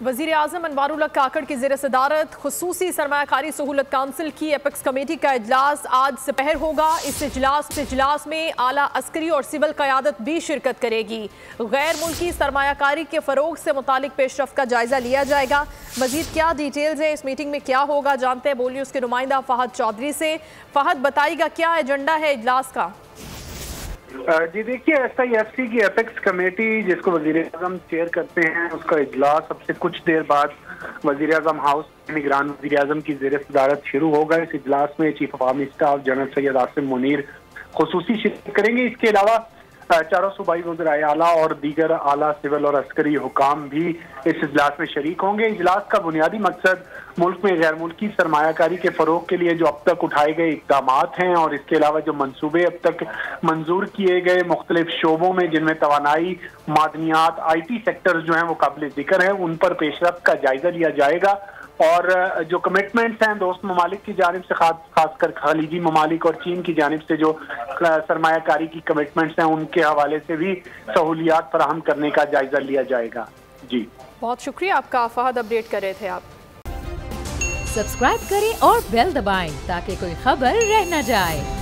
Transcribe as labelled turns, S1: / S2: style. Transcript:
S1: वज़ीर आज़म अनवारुल्लाह काकड़ की ज़ेर सदारत खुसूसी सरमायाकारी सहूलत काउंसिल की एपेक्स कमेटी का इजलास आज दोपहर होगा। इस इजलास में आला अस्करी और सिविल क़यादत भी शिरकत करेगी। गैर मुल्की सरमायाकारी के फ़रोग से मुतालिक पेशरफ्त का जायज़ा लिया जाएगा। मज़ीद क्या डिटेल्स है, इस मीटिंग में क्या होगा, जानते हैं बोलिए उसके नुमाइंदा फ़हद चौधरी से। फ़हद, बताइएगा क्या एजेंडा है इजलास का?
S2: जी देखिए, SIFC की एपेक्स कमेटी जिसको वज़ीर आज़म चेयर करते हैं, उसका इजलास अब से कुछ देर बाद वज़ीर आज़म हाउस निगरान वज़ीर आज़म की ज़ेर सदारत शुरू होगा। इस इजलास में chief of army staff general Syed Asim Munir खुसूसी शिरकत करेंगे। इसके अलावा चारों सूबाई वज़राए आला और दीगर आला सिविल और अस्करी हुकाम भी इस इजलास में शरीक होंगे। इजलास का बुनियादी मकसद मुल्क में गैर मुल्की सरमायाकारी के फ़रोग के लिए जो अब तक उठाए गए इक़दाम हैं और इसके अलावा जो मनसूबे अब तक मंजूर किए गए मुख्तलिफ शोबों में, जिनमें तवानाई, मादनियात, IT सेक्टर जो हैं वो काबिल जिक्र है, उन पर पेशरफ्त का जायजा लिया जाएगा। और जो कमिटमेंट्स हैं दोस्त ममालिक की जानिब से, खासकर खलीजी ममालिक और चीन की जानिब से जो सरमायाकारी की कमिटमेंट्स हैं, उनके हवाले से भी सहूलियात फराहम करने का जायजा लिया जाएगा। जी
S1: बहुत शुक्रिया आपका फ़हद, अपडेट कर रहे थे आप।
S3: सब्सक्राइब करें और बेल दबाएं ताकि कोई खबर रह न जाए।